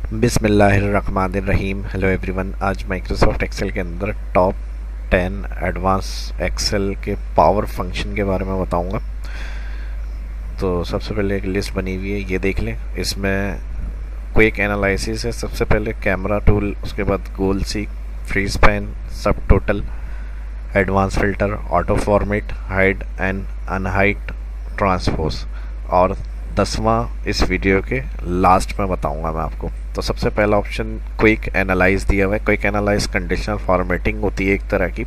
बिस्मिल्लाहिर्रहमानिर्रहीम। Hello everyone. आज Microsoft Excel के अंदर टॉप 10 एडवांस एक्सेल के पावर फंक्शन के बारे में बताऊंगा। तो सबसे पहले एक लिस्ट बनी हुई है, ये देख लें। इसमें क्विक एनालिसिस है, सबसे पहले कैमरा टूल, उसके बाद गोल सीक, फ्री स्पैन, सब total, advance filter, auto format, hide and unhide transpose, और 10वां इस वीडियो के लास्ट में बताऊंगा मैं आपको। तो सबसे पहला ऑप्शन क्विक एनालाइज दिया हुआ है। क्विक एनालाइज कंडीशनल फॉर्मेटिंग होती है एक तरह की।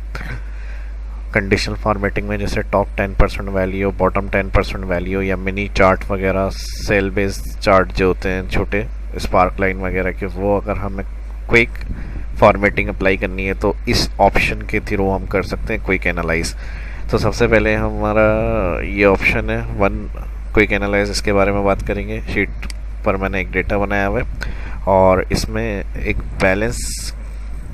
कंडीशनल फॉर्मेटिंग में जैसे टॉप 10% वैल्यू, बॉटम 10% वैल्यू, या मिनी चार्ट वगैरह, सेल बेस्ड चार्ट जो होते हैं छोटे स्पार्क लाइन वगैरह के, वो अगर हमें क्विक फॉर्मेटिंग अप्लाई करनी है तो इस ऑप्शन के थ्रू हम कर सकते हैं क्विक एनालाइज। तो सबसे पहले हमारा ये ऑप्शन है वन क्विक एनालाइज, इसके बारे में बात करेंगे। शीट पर मैंने एक डेटा बनाया हुआ है और इसमें एक बैलेंस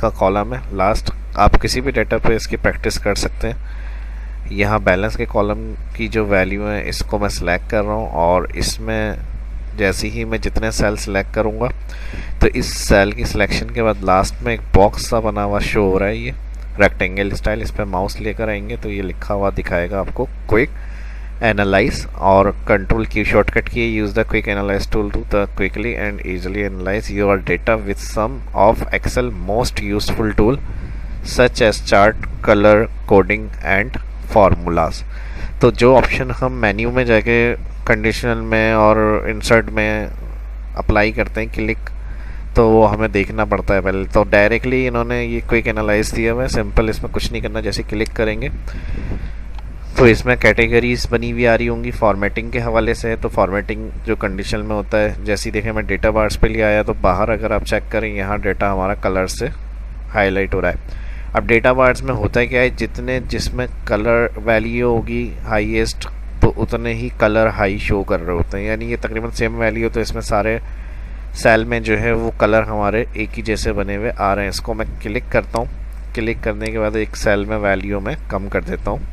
का कॉलम है लास्ट। आप किसी भी डेटा पे इसकी प्रैक्टिस कर सकते हैं। यहाँ बैलेंस के कॉलम की जो वैल्यू है इसको मैं सिलेक्ट कर रहा हूँ, और इसमें जैसे ही मैं जितने सेल सिलेक्ट करूँगा तो इस सेल की सिलेक्शन के बाद लास्ट में एक बॉक्स सा बना हुआ शो हो रहा है, ये रेक्टेंगल स्टाइल। इस पर माउस लेकर आएंगे तो ये लिखा हुआ दिखाएगा आपको क्विक एनालाइज, और कंट्रोल की शॉर्टकट की use the quick analyse tool to the quickly and easily analyse your data with some of Excel most useful tool such as chart, colour coding and formulas. तो जो option हम menu में जाके conditional में और insert में apply करते हैं क्लिक, तो वो हमें देखना पड़ता है पहले। तो डायरेक्टली इन्होंने ये क्विक एनालाइज दिया हुआ है, सिंपल, इसमें कुछ नहीं करना। जैसे क्लिक करेंगे तो इसमें कैटेगरीज बनी हुई आ रही होंगी फॉर्मेटिंग के हवाले से। तो फॉर्मेटिंग जो कंडीशन में होता है, जैसे देखें मैं डेटा बार्स पे ले आया तो बाहर अगर आप चेक करें यहाँ डेटा हमारा कलर से हाईलाइट हो रहा है। अब डेटा बार्स में होता है क्या है, जिसमें कलर वैल्यू होगी हाईएस्ट तो उतने ही कलर हाई शो कर रहे होते हैं, यानी ये तकरीबन सेम वैल्यू। तो इसमें सारे सेल में जो है वो कलर हमारे एक ही जैसे बने हुए आ रहे हैं। इसको मैं क्लिक करता हूँ, क्लिक करने के बाद एक सेल में वैल्यू में कम कर देता हूँ।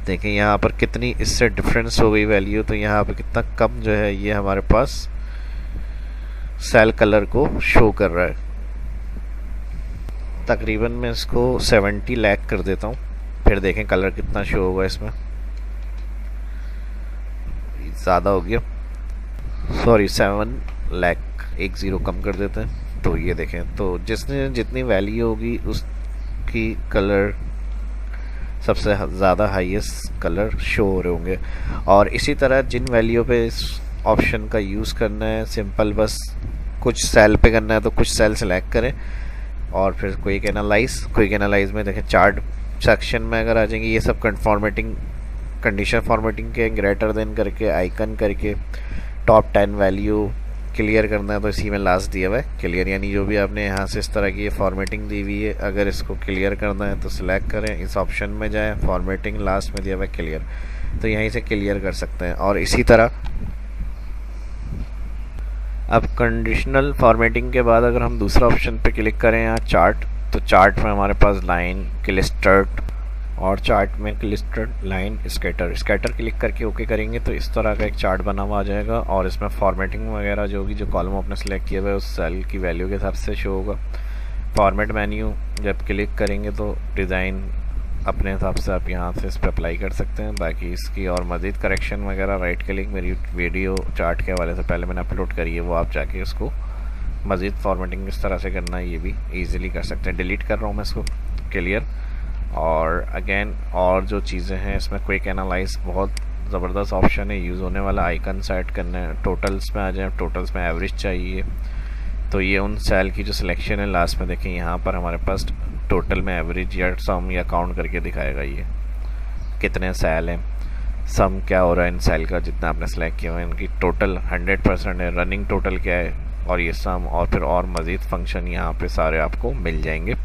देखें यहाँ पर कितनी इससे डिफरेंस हो गई वैल्यू। तो यहाँ पर कितना कम जो है ये हमारे पास सेल कलर को शो कर रहा है। तकरीबन मैं इसको 70 लाख कर देता हूँ, फिर देखें कलर कितना शो होगा। इसमें ज़्यादा हो गया, सॉरी 7 लाख, 10 कम कर देते हैं। तो ये देखें, तो जिसने जितनी वैल्यू होगी उसकी कलर सबसे ज़्यादा हाईएस्ट कलर शो हो रहे होंगे। और इसी तरह जिन वैल्यू पे इस ऑप्शन का यूज़ करना है, सिंपल बस कुछ सेल पे करना है तो कुछ सेल सेलेक्ट करें और फिर क्विक एनालाइज में देखें चार्ट सेक्शन में अगर आ जाएंगे, ये सब फॉर्मेटिंग कंडीशन फॉर्मेटिंग के ग्रेटर देन करके आइकन करके टॉप 10 वैल्यू क्लियर करना है। तो इसी में लास्ट दिया हुआ है क्लियर, यानी जो भी आपने यहाँ से इस तरह की ये फॉर्मेटिंग दी हुई है, अगर इसको क्लियर करना है तो सिलेक्ट करें, इस ऑप्शन में जाएं, फॉर्मेटिंग लास्ट में दिया हुआ है क्लियर, तो यहीं से क्लियर कर सकते हैं। और इसी तरह अब कंडीशनल फॉर्मेटिंग के बाद अगर हम दूसरा ऑप्शन पे क्लिक करें यहाँ चार्ट, तो चार्ट में हमारे पास लाइन, क्लस्टर्ड, और चार्ट में क्लस्टर्ड, लाइन, स्कैटर क्लिक करके ओके करेंगे तो इस तरह का एक चार्ट बना हुआ आ जाएगा। और इसमें फॉर्मेटिंग वगैरह जो होगी, जो कॉलम आपने सेलेक्ट किया हुआ है उस सेल की वैल्यू के हिसाब से शो होगा। फॉर्मेट मेन्यू जब क्लिक करेंगे तो डिज़ाइन अपने हिसाब से आप यहाँ से इस पर अप्लाई कर सकते हैं। बाकी इसकी और मज़ीद करेक्शन वगैरह राइट क्लिक, मेरी वीडियो चार्ट के हवाले से पहले मैंने अपलोड करी है, वो आप जाके उसको मज़ीद फॉर्मेटिंग किस तरह से करना है ये भी ईज़िली कर सकते हैं। डिलीट कर रहा हूँ मैं इसको, क्लियर। और अगेन और जो चीज़ें हैं इसमें क्विक एनालाइज बहुत ज़बरदस्त ऑप्शन है, यूज़ होने वाला। आइकन सेट करना है, टोटल्स में आ जाए, टोटल्स में एवरेज चाहिए तो ये उन सेल की जो सिलेक्शन है लास्ट में देखें यहाँ पर हमारे पास टोटल में एवरेज या सम या काउंट करके दिखाएगा ये कितने सेल हैं, सम क्या हो रहा है इन सेल का जितना आपने सेलेक्ट किया हुआ है, इनकी टोटल 100% है, रनिंग टोटल क्या है, और ये सम, और फिर और मज़ीद फंक्शन यहाँ पे सारे आपको मिल जाएंगे।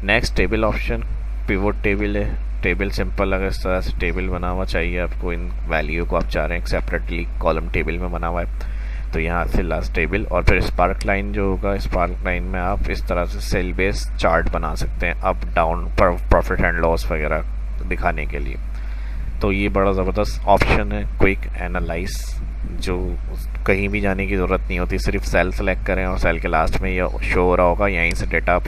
Next table option, pivot table है, टेबल सिंपल अगर इस तरह से टेबल बना हुआ चाहिए आपको, इन वैल्यू को आप चाह रहे हैं सेपरेटली कॉलम टेबल में बना हुआ है तो यहाँ से लास्ट टेबल। और फिर स्पार्क लाइन जो होगा, स्पार्क लाइन में आप इस तरह से सेल बेस्ड चार्ट बना सकते हैं up down profit and loss वगैरह दिखाने के लिए। तो ये बड़ा ज़बरदस्त ऑप्शन है क्विक एनालाइज जो कहीं भी जाने की ज़रूरत नहीं होती, सिर्फ सेल सेलेक्ट करें और सेल के लास्ट में ये शो हो रहा होगा, यहीं से डेटा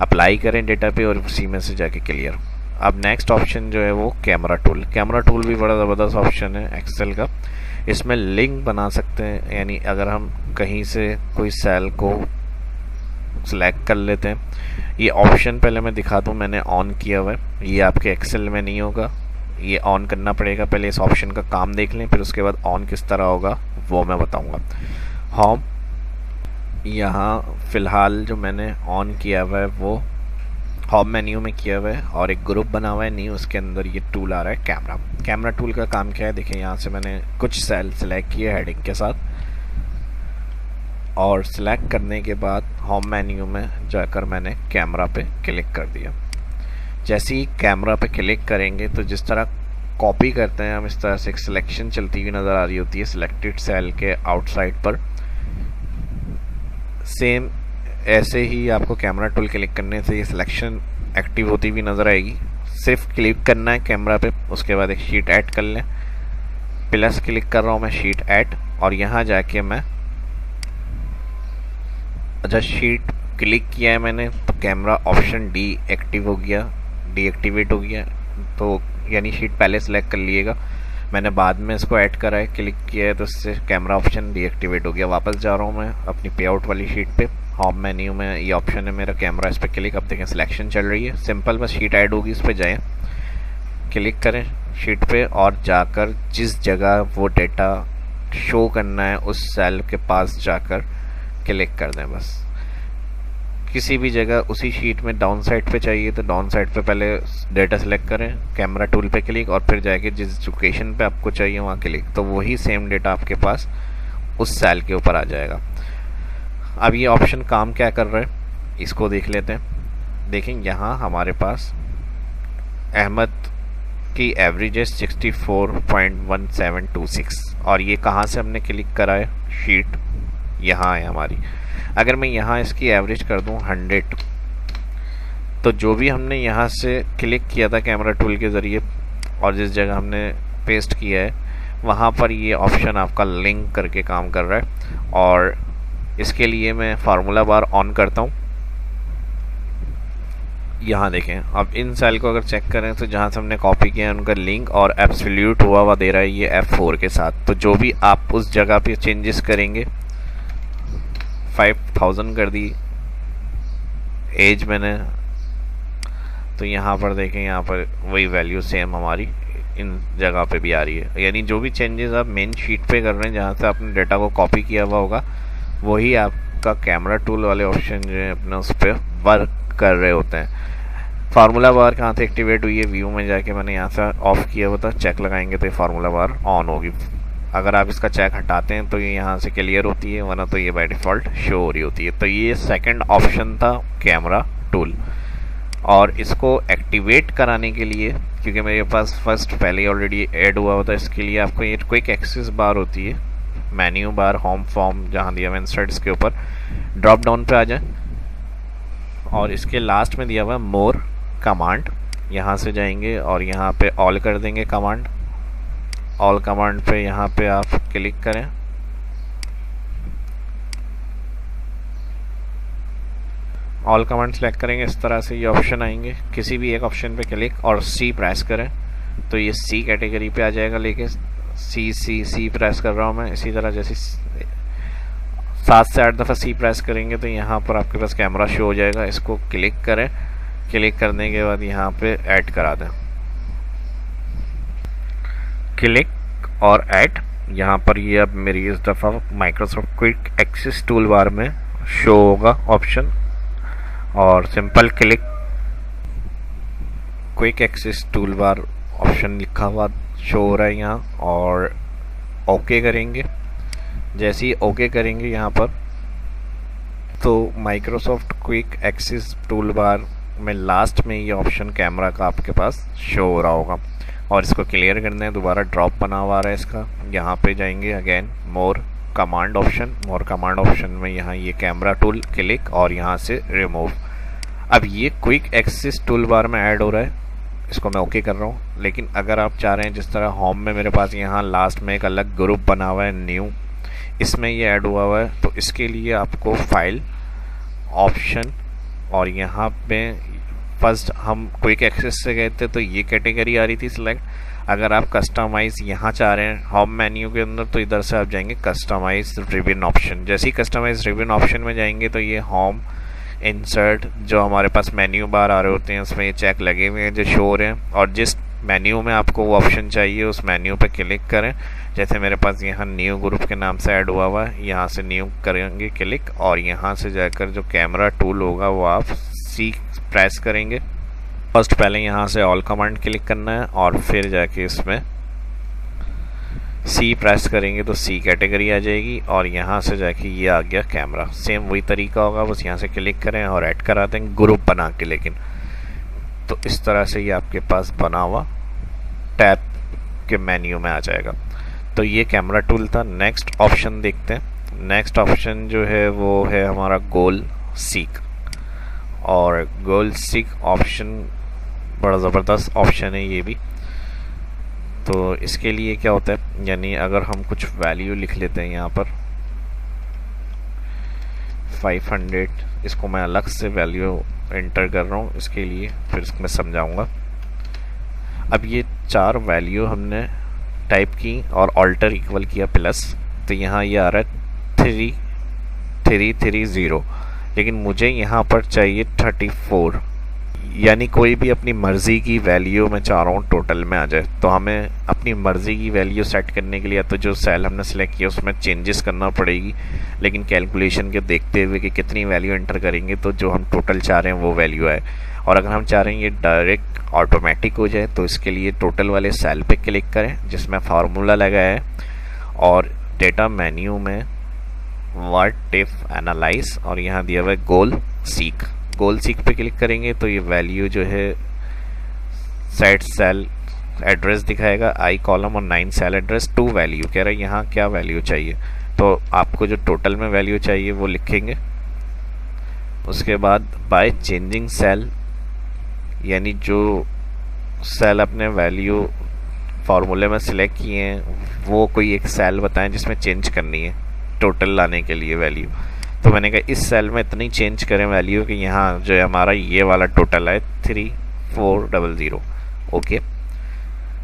अप्लाई करें डेटा पे और उसी में से जाके क्लियर। अब नेक्स्ट ऑप्शन जो है वो कैमरा टूल। कैमरा टूल भी बड़ा ज़बरदस्त ऑप्शन है एक्सेल का। इसमें लिंक बना सकते हैं, यानी अगर हम कहीं से कोई सेल को सिलेक्ट कर लेते हैं। ये ऑप्शन पहले मैं दिखा दूँ, मैंने ऑन किया हुआ है, ये आपके एक्सेल में नहीं होगा, ये ऑन करना पड़ेगा। पहले इस ऑप्शन का काम देख लें, फिर उसके बाद ऑन किस तरह होगा वो मैं बताऊंगा। होम, यहाँ फ़िलहाल जो मैंने ऑन किया हुआ है वो होम मेन्यू में किया हुआ है और एक ग्रुप बना हुआ है न्यू, उसके अंदर ये टूल आ रहा है कैमरा। कैमरा टूल का काम क्या है देखिए, यहाँ से मैंने कुछ सेल सेलेक्ट किए हेडिंग के साथ और सिलेक्ट करने के बाद होम मेन्यू में जाकर मैंने कैमरा पे क्लिक कर दिया। जैसे ही कैमरा पे क्लिक करेंगे तो जिस तरह कॉपी करते हैं हम, इस तरह से एक सिलेक्शन चलती हुई नज़र आ रही होती है सिलेक्टेड सेल के आउटसाइड पर। सेम ऐसे ही आपको कैमरा टूल क्लिक करने से ये सिलेक्शन एक्टिव होती हुई नज़र आएगी। सिर्फ क्लिक करना है कैमरा पे, उसके बाद एक शीट ऐड कर लें। प्लस क्लिक कर रहा हूँ मैं, शीट ऐड, और यहाँ जाके मैं अच्छा शीट क्लिक किया है मैंने तो कैमरा ऑप्शन डीएक्टिव हो गया, डीएक्टिवेट हो गया। तो यानी शीट पहले सेलेक्ट कर लिएगा, मैंने बाद में इसको ऐड करा है, क्लिक किया है तो इससे कैमरा ऑप्शन डीएक्टिवेट हो गया। वापस जा रहा हूँ मैं अपनी पे आउट वाली शीट पे, होम मेन्यू में ये ऑप्शन है मेरा कैमरा, इस पर क्लिक। अब देखें सिलेक्शन चल रही है, सिंपल बस शीट ऐड होगी, इस पर जाएँ, क्लिक करें शीट पे और जाकर जिस जगह वो डेटा शो करना है उस सेल के पास जाकर क्लिक कर दें। बस किसी भी जगह उसी शीट में डाउन साइड पे चाहिए तो डाउन साइड पे पहले डेटा सेलेक्ट करें, कैमरा टूल पे क्लिक, और फिर जाके जिस लोकेशन पे आपको चाहिए वहाँ क्लिक, तो वही सेम डेटा आपके पास उस सेल के ऊपर आ जाएगा। अब ये ऑप्शन काम क्या कर रहा है इसको देख लेते हैं। देखें यहाँ हमारे पास अहमद की एवरेज है 64.1726 और ये कहाँ से हमने क्लिक करा है, शीट यहाँ है हमारी। अगर मैं यहाँ इसकी एवरेज कर दूँ 100, तो जो भी हमने यहाँ से क्लिक किया था कैमरा टूल के ज़रिए और जिस जगह हमने पेस्ट किया है वहाँ पर ये ऑप्शन आपका लिंक करके काम कर रहा है। और इसके लिए मैं फार्मूला बार ऑन करता हूँ। यहाँ देखें, अब इन सेल को अगर चेक करें तो जहाँ से हमने कॉपी किया है उनका लिंक और एब्सोल्यूट हुआ दे रहा है ये F4 के साथ। तो जो भी आप उस जगह पे चेंजेस करेंगे, 5000 कर दी एज मैंने, तो यहाँ पर देखें यहाँ पर वही वैल्यू सेम हमारी इन जगह पे भी आ रही है। यानी जो भी चेंजेस आप मेन शीट पे कर रहे हैं जहाँ से आपने डेटा को कॉपी किया हुआ होगा वही आपका कैमरा टूल वाले ऑप्शन जो है अपने उस पर वर्क कर रहे होते हैं। फार्मूला बार कहाँ से एक्टिवेट हुई है, व्यू में जाके मैंने यहाँ से ऑफ किया हुआ था, चेक लगाएंगे तो ये फार्मूला बार ऑन होगी। अगर आप इसका चेक हटाते हैं तो ये यहाँ से क्लियर होती है, वरना तो ये बाय डिफ़ॉल्ट शो हो रही होती है। तो ये सेकंड ऑप्शन था कैमरा टूल। और इसको एक्टिवेट कराने के लिए, क्योंकि मेरे पास फर्स्ट पहले ही ऑलरेडी ऐड हुआ होता है, इसके लिए आपको ये क्विक एक्सेस बार होती है, मेन्यू बार, होम फॉर्म जहाँ दिया हुआ इंसर्ट, इसके ऊपर ड्रॉप डाउन पे आ जाए और इसके लास्ट में दिया हुआ है मोर कमांड, यहाँ से जाएंगे और यहाँ पे ऑल कर देंगे कमांड। ऑल कमांड पे यहाँ पे आप क्लिक करें, ऑल कमांड सेलेक्ट करेंगे, इस तरह से ये ऑप्शन आएंगे। किसी भी एक ऑप्शन पे क्लिक और सी प्रेस करें तो ये सी कैटेगरी पे आ जाएगा। लेके सी प्रेस कर रहा हूँ मैं। इसी तरह जैसे 7 से 8 दफ़ा सी प्रेस करेंगे तो यहाँ पर आपके पास कैमरा शो हो जाएगा। इसको क्लिक करें, क्लिक करने के बाद यहाँ पे ऐड करा दें, क्लिक और ऐड। यहाँ पर ये अब मेरी इस दफ़ा Microsoft quick access tool bar में शो होगा ऑप्शन, और simple click quick access tool bar option लिखा हुआ शो हो रहा है यहाँ, और ओके करेंगे। जैसे ही ओके करेंगे यहाँ पर तो Microsoft quick access tool bar में लास्ट में ये ऑप्शन कैमरा का आपके पास शो हो रहा होगा। और इसको क्लियर करना है, दोबारा ड्रॉप बना हुआ है इसका, यहाँ पे जाएंगे अगेन मोर कमांड ऑप्शन, मोर कमांड ऑप्शन में यहाँ ये कैमरा टूल क्लिक और यहाँ से रिमूव। अब ये क्विक एक्सेस टूल बार में ऐड हो रहा है, इसको मैं ओके कर रहा हूँ। लेकिन अगर आप चाह रहे हैं जिस तरह होम में मेरे पास यहाँ लास्ट में एक अलग ग्रुप बना हुआ है न्यू, इसमें ये ऐड हुआ है, तो इसके लिए आपको फाइल ऑप्शन और यहाँ पे फर्स्ट हम क्विक एक्सेस से गए थे तो ये कैटेगरी आ रही थी सिलेक्ट। अगर आप कस्टमाइज यहाँ चाह रहे हैं होम मेन्यू के अंदर तो इधर से आप जाएंगे कस्टमाइज रिबन ऑप्शन। जैसे ही कस्टमाइज रिबन ऑप्शन में जाएंगे तो ये होम इंसर्ट जो हमारे पास मेन्यू बार आ रहे होते हैं उसमें ये चेक लगे हुए हैं जो शो हो रहे हैं, और जिस मेन्यू में आपको वो ऑप्शन चाहिए उस मेन्यू पे क्लिक करें। जैसे मेरे पास यहाँ न्यू ग्रुप के नाम से ऐड हुआ है, यहाँ से न्यू करेंगे क्लिक और यहाँ से जाकर जो कैमरा टूल होगा वो आप सी प्रेस करेंगे। फर्स्ट पहले यहाँ से ऑल कमांड क्लिक करना है और फिर जाके इसमें सी प्रेस करेंगे तो सी कैटेगरी आ जाएगी और यहाँ से जाके ये आ गया कैमरा। सेम वही तरीका होगा, बस यहाँ से क्लिक करें और ऐड करा दें ग्रुप बना के। लेकिन तो इस तरह से ये आपके पास बना हुआ टैब के मेन्यू में आ जाएगा। तो ये कैमरा टूल था। नेक्स्ट ऑप्शन देखते हैं। नेक्स्ट ऑप्शन जो है वो है हमारा गोल सीक, और गोल सीक ऑप्शन बड़ा ज़बरदस्त ऑप्शन है ये भी। तो इसके लिए क्या होता है, यानी अगर हम कुछ वैल्यू लिख लेते हैं यहाँ पर 500, इसको मैं अलग से वैल्यू एंटर कर रहा हूँ इसके लिए, फिर इसमें समझाऊंगा। अब ये 4 वैल्यू हमने टाइप की और ऑल्टर इक्वल किया प्लस, तो यहाँ ये आ रहा है 3330, लेकिन मुझे यहाँ पर चाहिए 34, यानी कोई भी अपनी मर्ज़ी की वैल्यू मैं चाह रहा हूँ टोटल में आ जाए। तो हमें अपनी मर्ज़ी की वैल्यू सेट करने के लिए तो जो सेल हमने सेलेक्ट किया उसमें चेंजेस करना पड़ेगी, लेकिन कैलकुलेशन के देखते हुए कि कितनी वैल्यू एंटर करेंगे तो जो हम टोटल चाह रहे हैं वो वैल्यू आए। और अगर हम चाह रहे हैं ये डायरेक्ट ऑटोमेटिक हो जाए तो इसके लिए टोटल वाले सेल पे क्लिक करें जिसमें फार्मूला लगा है, और डेटा मेन्यू में व्हाट इफ एनालाइज और यहाँ दिया हुआ है गोल सीक। गोल सीक पे क्लिक करेंगे तो ये वैल्यू जो है सेट सेल एड्रेस दिखाएगा, आई कॉलम और 9 सेल एड्रेस 2 वैल्यू कह रहा है यहाँ क्या वैल्यू चाहिए। तो आपको जो टोटल में वैल्यू चाहिए वो लिखेंगे। उसके बाद बाय चेंजिंग सेल, यानी जो सेल अपने वैल्यू फार्मूले में सिलेक्ट किए हैं वो कोई एक सेल बताएं जिसमें चेंज करनी है टोटल लाने के लिए वैल्यू। तो मैंने कहा इस सेल में इतनी चेंज करें वैल्यू कि यहाँ जो है हमारा ये वाला टोटल है 3400। ओके,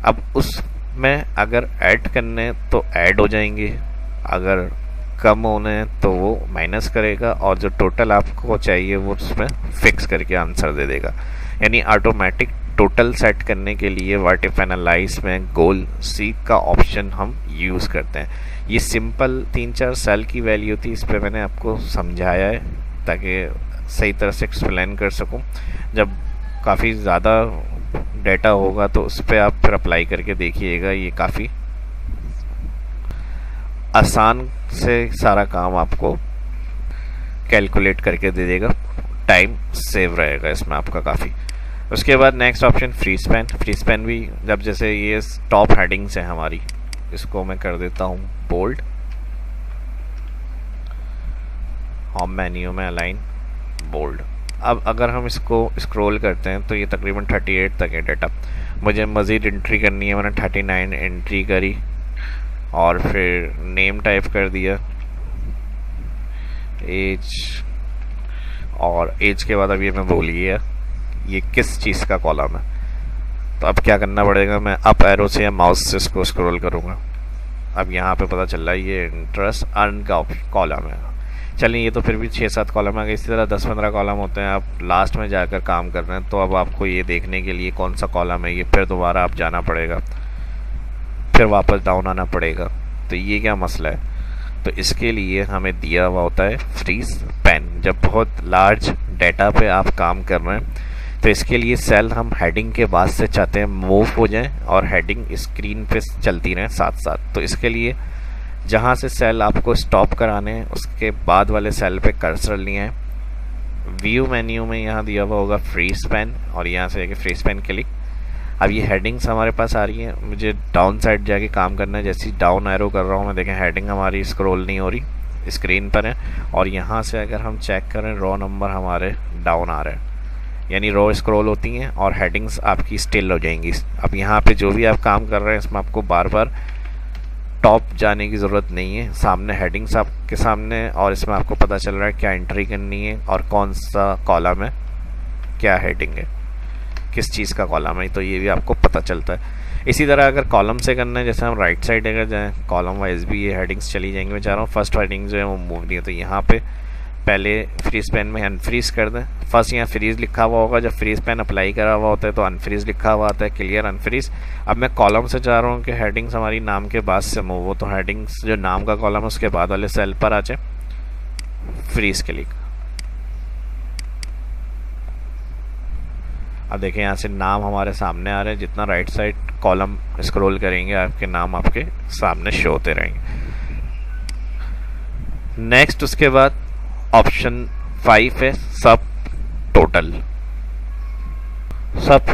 अब उसमें अगर ऐड करने तो ऐड हो जाएंगे, अगर कम होने तो वो माइनस करेगा, और जो टोटल आपको चाहिए वो उसमें फिक्स करके आंसर दे देगा। यानी ऑटोमेटिक टोटल सेट करने के लिए व्हाट इफ एनालाइज में गोल सी का ऑप्शन हम यूज़ करते हैं। ये सिंपल 3-4 सेल की वैल्यू थी, इस पर मैंने आपको समझाया है ताकि सही तरह से एक्सप्लेन कर सकूं। जब काफ़ी ज़्यादा डेटा होगा तो उस पर आप फिर अप्लाई करके देखिएगा, ये काफ़ी आसान से सारा काम आपको कैलकुलेट करके दे देगा, टाइम सेव रहेगा इसमें आपका काफ़ी। उसके बाद next option free span. Free span भी जब जैसे ये टॉप हेडिंग्स है हमारी, इसको मैं कर देता हूँ बोल्ड, होम मेन्यू में अलाइन बोल्ड। अब अगर हम इसको स्क्रॉल करते हैं तो ये तकरीबन 38 तक है डेटा। मुझे मज़ीद एंट्री करनी है, मैंने 39 एंट्री करी और फिर नेम टाइप कर दिया, एज, और एज के बाद अब ये मैं भूल गया ये किस चीज़ का कॉलम है। तो अब क्या करना पड़ेगा, मैं अप एरो से या माउस से इसको स्क्रॉल करूँगा। अब यहाँ पे पता चल रहा है ये इंटरेस्ट अर्न का कॉलम है। चलिए ये तो फिर भी 6-7 कॉलम आ गए, इसी तरह 10-15 कॉलम होते हैं। आप लास्ट में जाकर काम कर रहे हैं तो अब आपको ये देखने के लिए कौन सा कॉलम है ये फिर दोबारा आप जाना पड़ेगा, फिर वापस डाउन आना पड़ेगा। तो ये क्या मसला है, तो इसके लिए हमें दिया हुआ होता है फ्री स्पैन। जब बहुत लार्ज डेटा पे आप काम कर रहे हैं तो इसके लिए सेल हम हेडिंग के बाद से चाहते हैं मूव हो जाएं और हेडिंग स्क्रीन पे चलती रहें साथ साथ। तो इसके लिए जहाँ से सेल आपको स्टॉप कराने हैं उसके बाद वाले सेल पे कर्सर लिए हैं। व्यू मेन्यू में यहाँ दिया हुआ होगा फ्री स्पैन और यहाँ से जाके फ्री स्पैन क्लिक। अब ये हेडिंग्स हमारे पास आ रही हैं, मुझे डाउन साइड जाके काम करना है। जैसे डाउन एरो कर रहा हूँ मैं, देखें हेडिंग हमारी स्क्रॉल नहीं हो रही, स्क्रीन पर है। और यहाँ से अगर हम चेक करें रॉ नंबर हमारे डाउन आ रहे हैं, यानी रो स्क्रॉल होती हैं और हेडिंग्स आपकी स्टिल हो जाएंगी। अब यहाँ पे जो भी आप काम कर रहे हैं इसमें आपको बार बार टॉप जाने की ज़रूरत नहीं है, सामने हेडिंग्स आपके सामने और इसमें आपको पता चल रहा है क्या एंट्री करनी है और कौन सा कॉलम है, क्या हेडिंग है, किस चीज़ का कॉलम है, तो ये भी आपको पता चलता है। इसी तरह अगर कॉलम से करना है, जैसे हम राइट साइड अगर जाएँ कॉलम वाइज भी ये हेडिंग्स चली जाएंगी। मैं चाह रहा हूँ फर्स्ट हेडिंग जो है वो मूव नहीं है, तो यहाँ पे पहले फ्रीज पेन में अनफ्रीज कर दें। फर्स्ट यहाँ फ्रीज लिखा हुआ होगा, जब फ्रीज पेन अप्लाई करा हुआ होता है तो अनफ्रीज लिखा हुआ आता है, क्लियर अनफ्रीज। अब मैं कॉलम से चाह रहा हूँ कि हेडिंग्स हमारी नाम के बाद से मूव हो, तो हेडिंग्स जो नाम का कॉलम है उसके बाद वाले सेल पर आ जाए, फ्रीज क्लिक। अब देखें यहाँ से नाम हमारे सामने आ रहे हैं, जितना राइट साइड कॉलम स्क्रॉल करेंगे आपके नाम आपके सामने शो होते रहेंगे। नेक्स्ट उसके बाद ऑप्शन 5 है सब टोटल। सब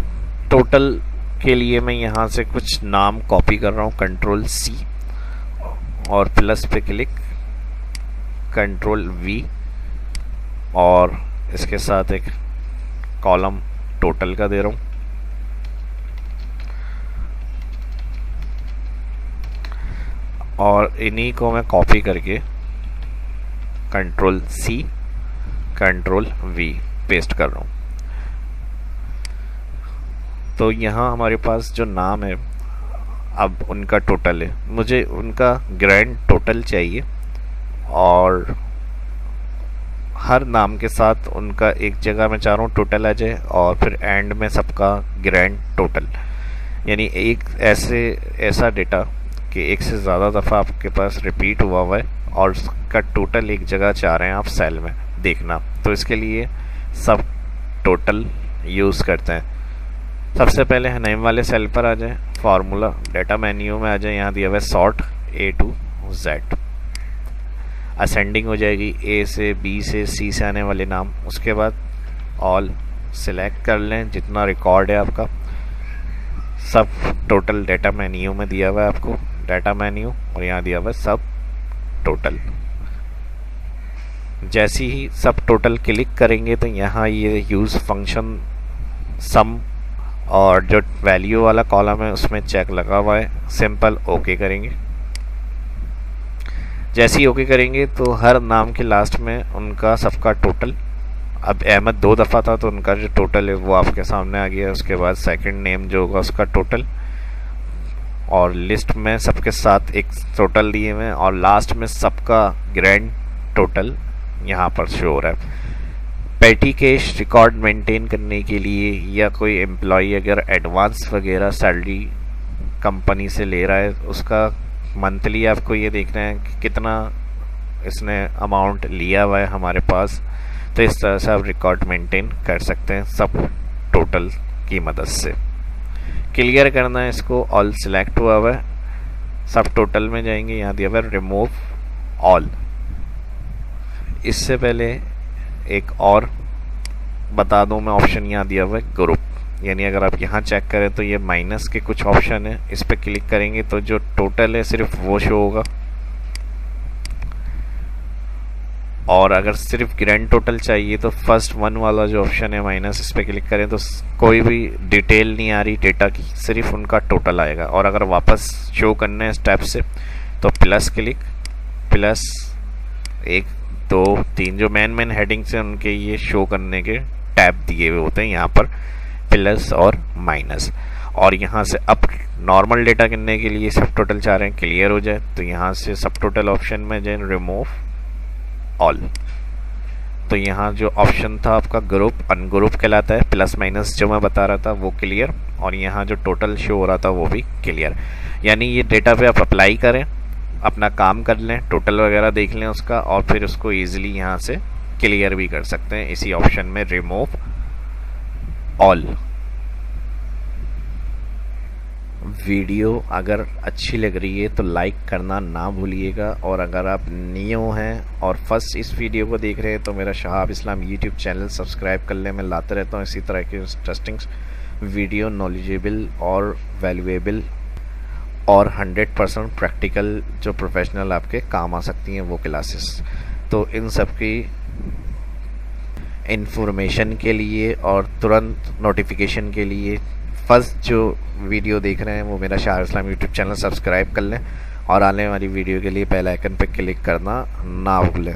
टोटल के लिए मैं यहाँ से कुछ नाम कॉपी कर रहा हूँ, Ctrl+C और प्लस पे क्लिक, Ctrl+V और इसके साथ एक कॉलम टोटल का दे रहा हूँ। और इन्हीं को मैं कॉपी करके Ctrl+C Ctrl+V पेस्ट कर रहा हूँ। तो यहाँ हमारे पास जो नाम है अब उनका टोटल है, मुझे उनका ग्रैंड टोटल चाहिए और हर नाम के साथ उनका एक जगह मैं चाह रहा हूँ टोटल आ जाए और फिर एंड में सबका ग्रैंड टोटल, यानी एक ऐसा डेटा कि एक से ज़्यादा दफ़ा आपके पास रिपीट हुआ है और उसका टोटल एक जगह चाह रहे हैं आप सेल में देखना, तो इसके लिए सब टोटल यूज़ करते हैं। सबसे पहले नेम वाले सेल पर आ जाए, फार्मूला डेटा मेन्यू में आ जाए, यहाँ दिया हुआ है sort A to Z, ascending हो जाएगी A से B से C से आने वाले नाम। उसके बाद ऑल सिलेक्ट कर लें जितना रिकॉर्ड है आपका, सब टोटल डेटा मेन्यू में दिया हुआ है आपको डाटा मेन्यू, और यहाँ दिया हुआ है सब टोटल। जैसे ही सब टोटल क्लिक करेंगे तो यहाँ ये यूज़ फंक्शन सम और जो वैल्यू वाला कॉलम है उसमें चेक लगा हुआ है, सिंपल ओके करेंगे। जैसे ही ओके करेंगे तो हर नाम के लास्ट में उनका सबका टोटल, अब अहमद 2 दफ़ा था तो उनका जो टोटल है वो आपके सामने आ गया। उसके बाद सेकंड नेम जो होगा उसका टोटल, और लिस्ट में सबके साथ एक टोटल दिए हुए हैं, और लास्ट में सबका ग्रैंड टोटल यहाँ पर शो हो रहा है। पेटी कैश रिकॉर्ड मेंटेन करने के लिए या कोई एम्प्लॉई अगर एडवांस वगैरह सैलरी कंपनी से ले रहा है, उसका मंथली आपको ये देखना है कि कितना इसने अमाउंट लिया हुआ है हमारे पास, तो इस तरह से आप रिकॉर्ड मेंटेन कर सकते हैं सब टोटल की मदद से। क्लियर करना है इसको, ऑल सिलेक्ट हुआ हुआ है, सब टोटल में जाएंगे, यहाँ दिया हुआ है रिमूव ऑल। इससे पहले एक और बता दूं मैं, ऑप्शन यहाँ दिया हुआ है ग्रुप, यानी अगर आप यहाँ चेक करें तो ये माइनस के कुछ ऑप्शन है, इस पर क्लिक करेंगे तो जो टोटल है सिर्फ वो शो होगा, और अगर सिर्फ ग्रैंड टोटल चाहिए तो फर्स्ट वन वाला जो ऑप्शन है माइनस, इस पर क्लिक करें तो कोई भी डिटेल नहीं आ रही डेटा की, सिर्फ उनका टोटल आएगा। और अगर वापस शो करना है स्टेप से तो प्लस क्लिक, प्लस 1 2 3 जो मेन हेडिंग्स हैं उनके ये शो करने के टैब दिए हुए होते हैं यहाँ पर, प्लस और माइनस। और यहाँ से अब नॉर्मल डेटा करने के लिए सब टोटल चाह रहे हैं क्लियर हो जाए, तो यहाँ से सब टोटल ऑप्शन में जाए रिमूव ऑल। तो यहाँ जो ऑप्शन था आपका ग्रुप अनग्रुप कहलाता है, प्लस माइनस जो मैं बता रहा था वो क्लियर, और यहाँ जो टोटल शो हो रहा था वो भी क्लियर। यानी ये डेटा पे आप अप्लाई करें, अपना काम कर लें, टोटल वगैरह देख लें उसका, और फिर उसको ईजिली यहाँ से क्लियर भी कर सकते हैं इसी ऑप्शन में रिमूव ऑल। वीडियो अगर अच्छी लग रही है तो लाइक करना ना भूलिएगा, और अगर आप न्यू हैं और फर्स्ट इस वीडियो को देख रहे हैं तो मेरा शहाब इस्लाम यूट्यूब चैनल सब्सक्राइब कर लें। मैं लाता रहता हूँ इसी तरह के इंटरेस्टिंग वीडियो, नॉलेजेबल और वैल्यूएबल और 100% प्रैक्टिकल जो प्रोफेशनल आपके काम आ सकती हैं वो क्लासेस। तो इन सब की इंफॉर्मेशन के लिए और तुरंत नोटिफिकेशन के लिए फर्स्ट जो वीडियो देख रहे हैं वो मेरा शाहर इस्लाम यूट्यूब चैनल सब्सक्राइब कर लें और आने वाली वीडियो के लिए बेल आइकन पर क्लिक करना ना भूलें।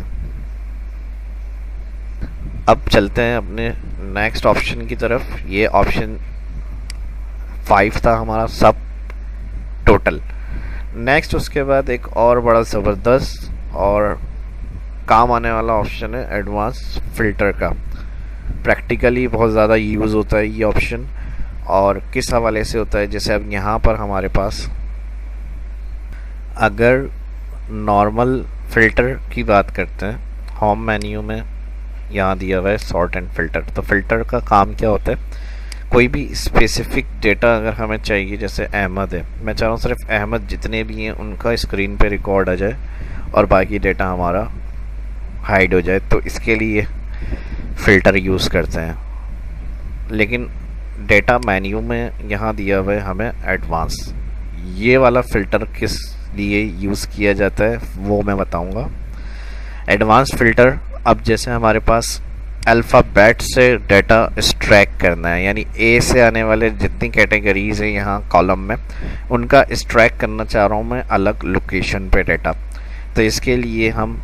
अब चलते हैं अपने नेक्स्ट ऑप्शन की तरफ। ये ऑप्शन 5 था हमारा सब टोटल। नेक्स्ट उसके बाद एक और बड़ा ज़बरदस्त और काम आने वाला ऑप्शन है एडवांस फ़िल्टर का। प्रैक्टिकली बहुत ज़्यादा यूज़ होता है ये ऑप्शन। और किस हवाले से होता है, जैसे अब यहाँ पर हमारे पास अगर नॉर्मल फ़िल्टर की बात करते हैं, होम मेन्यू में यहाँ दिया हुआ है सॉर्ट एंड फ़िल्टर। तो फ़िल्टर का काम क्या होता है, कोई भी स्पेसिफिक डेटा अगर हमें चाहिए, जैसे अहमद है, मैं चाह रहा हूँ सिर्फ अहमद जितने भी हैं उनका स्क्रीन पे रिकॉर्ड आ जाए और बाकी डेटा हमारा हाइड हो जाए, तो इसके लिए फ़िल्टर यूज़ करते हैं। लेकिन डेटा मेन्यू में यहाँ दिया हुआ है हमें एडवांस। ये वाला फ़िल्टर किस लिए यूज़ किया जाता है वो मैं बताऊँगा। एडवांस फ़िल्टर, अब जैसे हमारे पास अल्फ़ाबेट से डाटा एक्सट्रैक्ट करना है, यानी ए से आने वाले जितनी कैटेगरीज़ हैं यहाँ कॉलम में, उनका एक्सट्रैक्ट करना चाह रहा हूँ मैं अलग लोकेशन पे डाटा। तो इसके लिए हम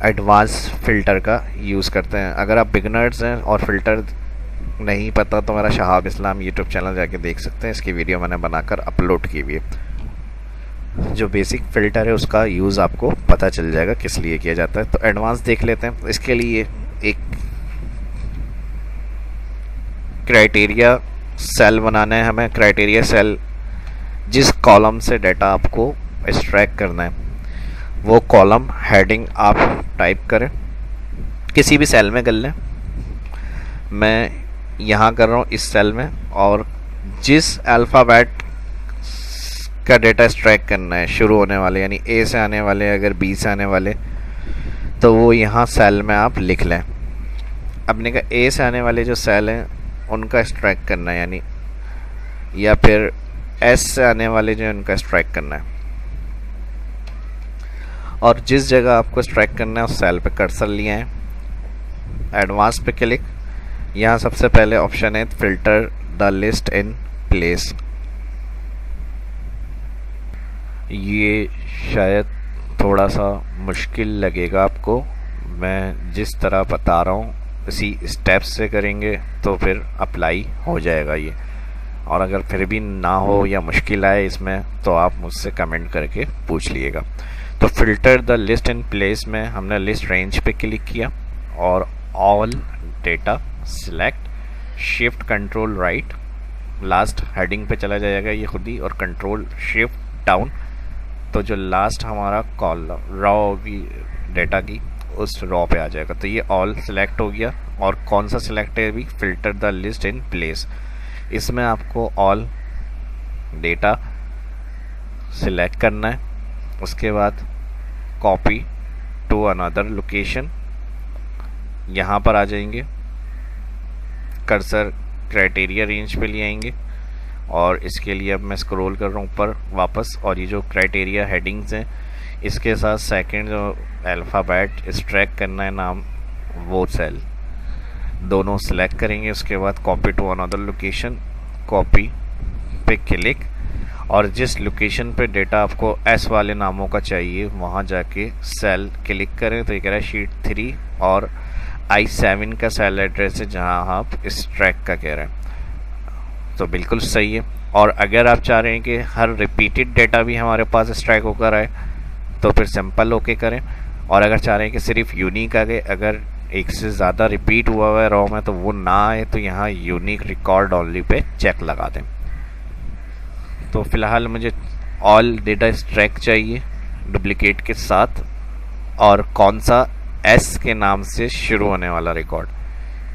एडवांस फ़िल्टर का यूज़ करते हैं। अगर आप बिगनर्स हैं और फ़िल्टर नहीं पता तो मेरा शाहब इस्लाम यूट्यूब चैनल जाके देख सकते हैं, इसकी वीडियो मैंने बनाकर अपलोड की हुई है। जो बेसिक फ़िल्टर है उसका यूज़ आपको पता चल जाएगा किस लिए किया जाता है। तो एडवांस देख लेते हैं। इसके लिए एक क्राइटेरिया सेल बनाना है हमें। क्राइटेरिया सेल जिस कॉलम से डाटा आपको एक्सट्रैक्ट करना है वो कॉलम हेडिंग आप टाइप करें, किसी भी सेल में कर लें। मैं यहाँ कर रहा हूँ इस सेल में, और जिस अल्फ़ाबेट का डेटा एक्सट्रैक्ट करना है शुरू होने वाले, यानी ए से आने वाले, अगर बी से आने वाले, तो वो यहाँ सेल में आप लिख लें। अपने का ए से आने वाले जो सेल हैं उनका एक्सट्रैक्ट करना है, यानी या फिर एस से आने वाले जो उनका एक्सट्रैक्ट करना है। और जिस जगह आपको एक्सट्रैक्ट करना है उस सेल पे कर्सर लिया है, एडवांस पे क्लिक। यहाँ सबसे पहले ऑप्शन है filter the list in place. ये शायद थोड़ा सा मुश्किल लगेगा आपको, मैं जिस तरह बता रहा हूँ इसी स्टेप्स से करेंगे तो फिर अप्लाई हो जाएगा ये। और अगर फिर भी ना हो या मुश्किल आए इसमें तो आप मुझसे कमेंट करके पूछ लीजिएगा। तो filter the list in place में हमने लिस्ट रेंज पे क्लिक किया और all data select, shift control right, last heading पे चला जाएगा ये खुद ही, और कंट्रोल शिफ्ट डाउन। तो जो लास्ट हमारा कॉलम रॉ होगी डेटा की उस रॉ पे आ जाएगा। तो ये ऑल सिलेक्ट हो गया। और कौन सा सिलेक्ट है अभी, filter the list in place. इसमें आपको ऑल डेटा सिलेक्ट करना है। उसके बाद कॉपी टू अनदर लोकेशन, यहाँ पर आ जाएंगे, कर्सर क्राइटेरिया रेंज पे ले आएंगे। और इसके लिए अब मैं स्क्रॉल कर रहा हूँ ऊपर वापस, और ये जो क्राइटेरिया हेडिंग्स हैं इसके साथ सेकंड जो अल्फ़ाबेट एक्सट्रैक्ट करना है नाम, वो सेल दोनों सेलेक्ट करेंगे। उसके बाद copy to another location, copy पे क्लिक, और जिस लोकेशन पे डेटा आपको एस वाले नामों का चाहिए वहाँ जाके सेल क्लिक करें। तो ये कह रहा है शीट 3 और I7 का सेल एड्रेस है जहाँ आप एक्सट्रैक्ट का कह रहे हैं, तो बिल्कुल सही है। और अगर आप चाह रहे हैं कि हर रिपीटेड डेटा भी हमारे पास एक्सट्रैक्ट होकर आए तो फिर सिंपल ओके करें। और अगर चाह रहे हैं कि सिर्फ यूनिक आ गए, अगर एक से ज़्यादा रिपीट हुआ हुआ है रॉ में तो वो ना आए, तो यहाँ unique record only pay check लगा दें। तो फ़िलहाल मुझे ऑल डेटा एक्सट्रैक्ट चाहिए डुप्लीकेट के साथ, और कौन सा एस के नाम से शुरू होने वाला रिकॉर्ड,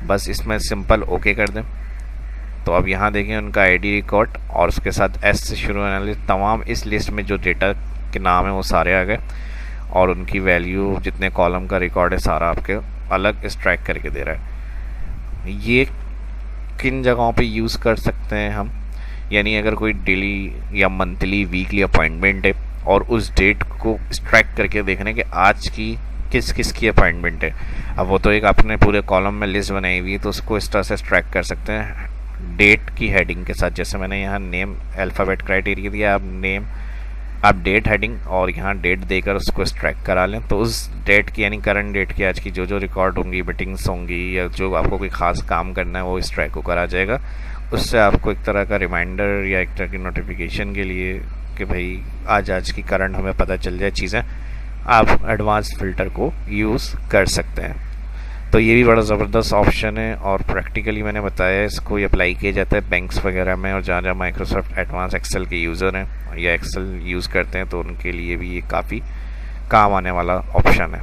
बस इसमें सिंपल ओके कर दें। तो अब यहाँ देखें उनका आईडी रिकॉर्ड और उसके साथ एस से शुरू होने वाले तमाम इस लिस्ट में जो डेटा के नाम है वो सारे आ गए, और उनकी वैल्यू जितने कॉलम का रिकॉर्ड है सारा आपके अलग एक्सट्रैक्ट करके दे रहा है। ये किन जगहों पे यूज़ कर सकते हैं हम, यानी अगर कोई डेली या मंथली वीकली अपॉइंटमेंट है और उस डेट को एक्सट्रैक्ट करके देखने कि आज की किस किस की अपॉइंटमेंट है। अब वो तो एक आपने पूरे कॉलम में लिस्ट बनाई हुई है, तो उसको इस तरह से ट्रैक कर सकते हैं डेट की हेडिंग के साथ। जैसे मैंने यहाँ नेम अल्फ़ाबेट क्राइटेरिया दिया, आप नेम आप डेट हेडिंग और यहाँ डेट देकर उसको ट्रैक करा लें, तो उस डेट की यानी करंट डेट की आज की जो जो रिकॉर्ड होंगी, मीटिंग्स होंगी या जो आपको कोई ख़ास काम करना है वो इस ट्रैक को करा जाएगा। उससे आपको एक तरह का रिमाइंडर या एक तरह की नोटिफिकेशन के लिए कि भाई आज की करंट हमें पता चल जाए चीज़ें, आप एडवांस फ़िल्टर को यूज़ कर सकते हैं। तो ये भी बड़ा ज़बरदस्त ऑप्शन है और प्रैक्टिकली मैंने बताया इसको ये अप्लाई किया जाता है बैंक्स वगैरह में, और जहाँ जहाँ माइक्रोसॉफ्ट एडवांस एक्सेल के यूज़र हैं या एक्सेल यूज़ करते हैं तो उनके लिए भी ये काफ़ी काम आने वाला ऑप्शन है।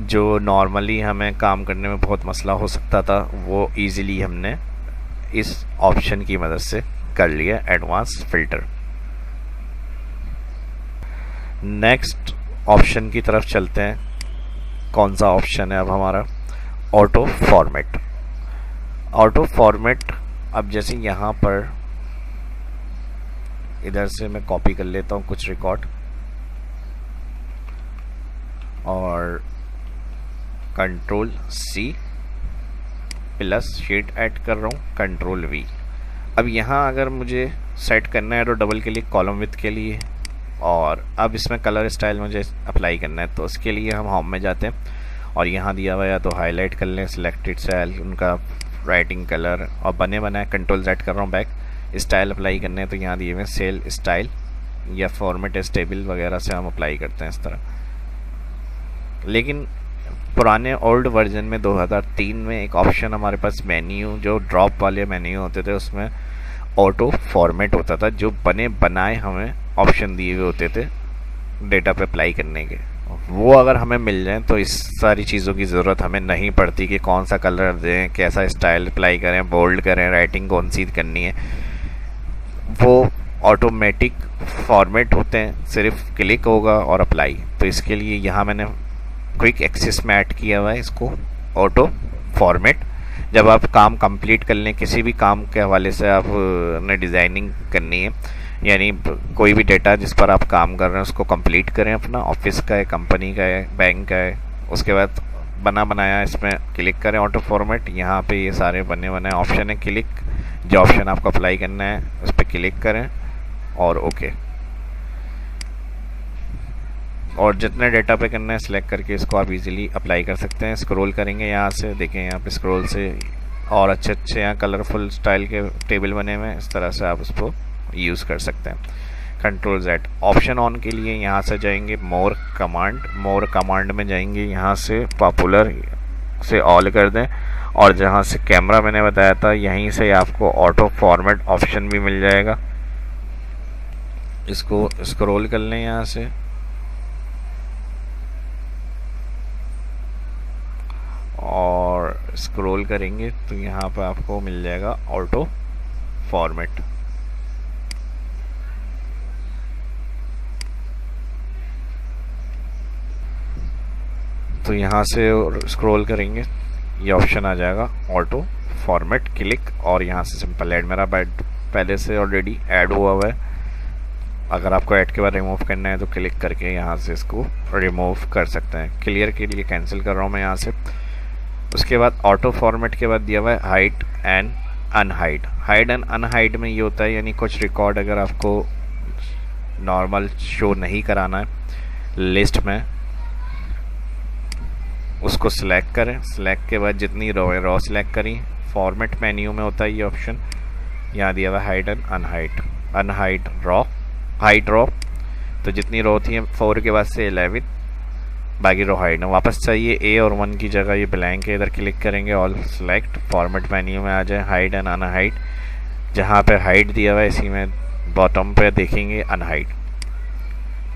जो नॉर्मली हमें काम करने में बहुत मसला हो सकता था वो ईज़िली हमने इस ऑप्शन की मदद से कर लिया, एडवांस फ़िल्टर। नेक्स्ट ऑप्शन की तरफ चलते हैं। कौन सा ऑप्शन है अब हमारा? Auto format. ऑटो फॉर्मेट, अब जैसे यहाँ पर इधर से मैं कॉपी कर लेता हूँ कुछ रिकॉर्ड और control C plus sheet add कर रहा हूँ, कंट्रोल V। अब यहाँ अगर मुझे सेट करना है तो डबल क्लिक कॉलम विथ के लिए, और अब इसमें कलर स्टाइल मुझे अप्लाई करना है तो उसके लिए हम होम में जाते हैं और यहाँ दिया हुआ या तो हाईलाइट कर लें सिलेक्टेड सेल, उनका राइटिंग कलर, और बने बनाए कंट्रोल Z कर रहा हूँ बैक। स्टाइल अप्लाई करने हैं तो यहाँ दिए हुए सेल स्टाइल या फॉर्मेट स्टेबल वगैरह से हम अप्लाई करते हैं इस तरह। लेकिन पुराने ओल्ड वर्जन में 2003 में एक ऑप्शन हमारे पास मेन्यू, जो ड्रॉप वाले मेन्यू होते थे, उसमें ऑटो फॉर्मेट होता था, जो बने बनाए हमें ऑप्शन दिए हुए होते थे डेटा पे अप्लाई करने के। वो अगर हमें मिल जाए तो इस सारी चीज़ों की ज़रूरत हमें नहीं पड़ती कि कौन सा कलर दें, कैसा स्टाइल अप्लाई करें, बोल्ड करें, राइटिंग कौन सी करनी है। वो ऑटोमेटिक फॉर्मेट होते हैं, सिर्फ क्लिक होगा और अप्लाई। तो इसके लिए यहाँ मैंने क्विक एक्सेस में ऐड किया हुआ है इसको, ऑटो फॉर्मेट। जब आप काम कंप्लीट कर लें, किसी भी काम के हवाले से आपने डिज़ाइनिंग करनी है, यानी कोई भी डेटा जिस पर आप काम कर रहे हैं उसको कंप्लीट करें, अपना ऑफिस का है, कंपनी का है, बैंक का है, उसके बाद बना बनाया इसमें क्लिक करें ऑटो फॉर्मेट। यहाँ पे ये सारे बने बनाए ऑप्शन है, क्लिक जो ऑप्शन आपको अप्लाई करना है उस पर क्लिक करें और ओके। और जितने डेटा पे करना है सिलेक्ट करके इसको आप इजीली अप्लाई कर सकते हैं। स्क्रॉल करेंगे यहाँ से, देखें यहाँ पे स्क्रॉल से और अच्छे अच्छे यहाँ कलरफुल स्टाइल के टेबल बने हुए हैं, इस तरह से आप उसको यूज़ कर सकते हैं। Control Z। ऑप्शन ऑन के लिए यहाँ से जाएंगे मोर कमांड में जाएंगे, यहाँ से पॉपुलर से ऑल कर दें, और जहाँ से कैमरा मैंने बताया था यहीं से आपको ऑटो फॉर्मेट ऑप्शन भी मिल जाएगा। इसको स्क्रॉल कर लें यहाँ से और स्क्रॉल करेंगे तो यहाँ पर आपको मिल जाएगा ऑटो फॉर्मेट। तो यहाँ से स्क्रॉल करेंगे ये ऑप्शन आ जाएगा ऑटो फॉर्मेट, क्लिक, और यहाँ से सिंपल ऐड, मेरा पहले से ऑलरेडी ऐड हुआ है। अगर आपको ऐड के बाद रिमूव करना है तो क्लिक करके यहाँ से इसको रिमूव कर सकते हैं। क्लियर के लिए कैंसिल कर रहा हूँ मैं यहाँ से। उसके बाद ऑटो फॉर्मेट के बाद दिया हुआ है hide and unhide. Hide and unhide में ये होता है, यानी कुछ रिकॉर्ड अगर आपको नॉर्मल शो नहीं कराना है लिस्ट में, उसको सिलेक्ट करें। सिलेक्ट के बाद जितनी रो है रो सिलेक्ट करें। फॉर्मेट मेन्यू में होता है ये ऑप्शन, यहाँ दिया हुआ है hide and unhide. Unhide row, hide row, तो जितनी रो थी 4 के बाद से 11, बाकी रो हाइड है। वापस चाहिए A और 1 की जगह ये ब्लैंक है, इधर क्लिक करेंगे ऑल सेलेक्ट, फॉर्मेट मेन्यू में आ जाए हाइड एंड अनहाइड। जहाँ पे हाइड दिया हुआ है इसी में बॉटम पे देखेंगे अनहाइड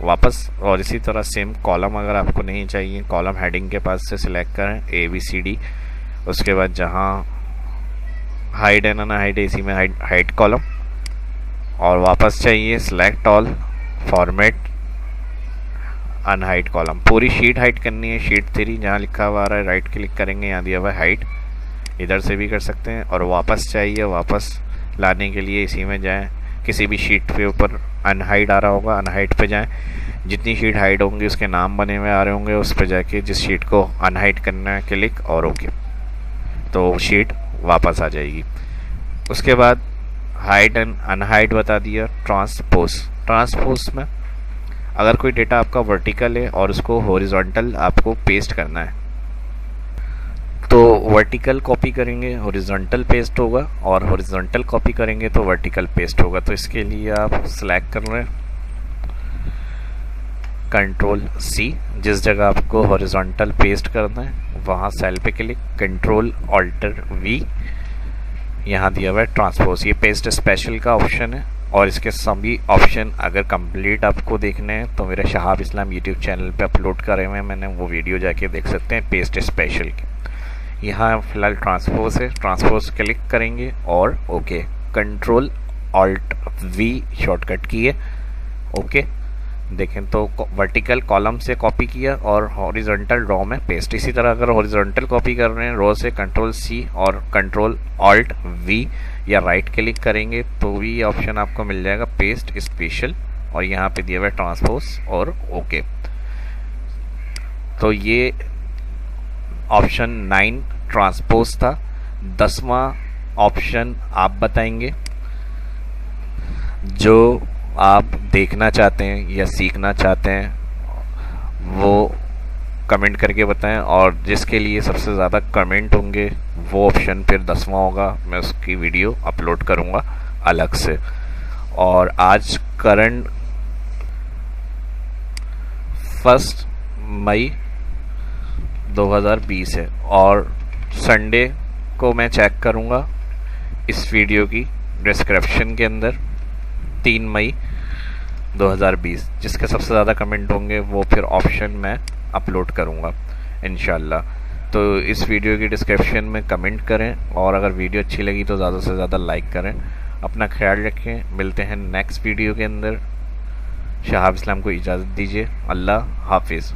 वापस। और इसी तरह सेम कॉलम अगर आपको नहीं चाहिए, कॉलम हेडिंग के पास से सिलेक्ट करें ABCD, उसके बाद जहाँ हाइड एंड अनहाइड इसी में हाइड कॉलम, और वापस चाहिए select all, format unhide column. पूरी शीट हाइड करनी है, शीट 3 जहाँ लिखा हुआ आ रहा है राइट क्लिक करेंगे, यहाँ दिया हुआ है हाइड, इधर से भी कर सकते हैं। और वापस चाहिए, वापस लाने के लिए इसी में जाएं, किसी भी शीट पे ऊपर अनहाइड आ रहा होगा अनहाइड पे जाएं। जितनी शीट हाइड होंगी उसके नाम बने हुए आ रहे होंगे, उस पर जाके जिस शीट को अनहाइड करना है क्लिक और ओके, तो शीट वापस आ जाएगी। उसके बाद हाइड एंड अनहाइड बता दिया। ट्रांसपोज में अगर कोई डेटा आपका वर्टिकल है और उसको हॉरिजॉन्टल आपको पेस्ट करना है तो वर्टिकल कॉपी करेंगे हॉरिजॉन्टल पेस्ट होगा, और हॉरिजॉन्टल कॉपी करेंगे तो वर्टिकल पेस्ट होगा। तो इसके लिए आप सिलेक्ट कर रहे हैं कंट्रोल सी, जिस जगह आपको हॉरिजॉन्टल पेस्ट करना है वहाँ सेल पे क्लिक, कंट्रोल ऑल्टर वी, यहाँ दिया हुआ है ट्रांसपोज। ये पेस्ट स्पेशल का ऑप्शन है, और इसके सभी ऑप्शन अगर कंप्लीट आपको देखने हैं तो मेरे शहाब इस्लाम यूट्यूब चैनल पे अपलोड करे हुए हैं, मैंने वो वीडियो जाके देख सकते हैं पेस्ट स्पेशल के। यहाँ फिलहाल ट्रांसपोज है, ट्रांसपोज क्लिक करेंगे और okay, control alt we shortcut की है ओके। देखें तो वर्टिकल कॉलम से कॉपी किया और हॉरिजॉन्टल रो में पेस्ट। इसी तरह अगर हॉरिजॉन्टल कॉपी कर रहे हैं रो से कंट्रोल सी और कंट्रोल ऑल्ट वी या राइट क्लिक करेंगे तो भी ऑप्शन आपको मिल जाएगा पेस्ट स्पेशल, और यहाँ पे दिया हुआ है ट्रांसपोज और ओके। तो ये ऑप्शन 9 ट्रांसपोज था। 10वां ऑप्शन आप बताएंगे जो आप देखना चाहते हैं या सीखना चाहते हैं वो कमेंट करके बताएं, और जिसके लिए सबसे ज़्यादा कमेंट होंगे वो ऑप्शन फिर 10वां होगा, मैं उसकी वीडियो अपलोड करूँगा अलग से। और आज करंट 1 मई 2020 है, और संडे को मैं चेक करूँगा इस वीडियो की डिस्क्रिप्शन के अंदर 3 मई 2020 जिसके सबसे ज़्यादा कमेंट होंगे वो फिर ऑप्शन मैं अपलोड करूँगा इंशाल्लाह। तो इस वीडियो की डिस्क्रिप्शन में कमेंट करें, और अगर वीडियो अच्छी लगी तो ज़्यादा से ज़्यादा लाइक करें। अपना ख्याल रखें, मिलते हैं नेक्स्ट वीडियो के अंदर। शहाब इस्लाम को इजाज़त दीजिए, अल्लाह हाफिज़।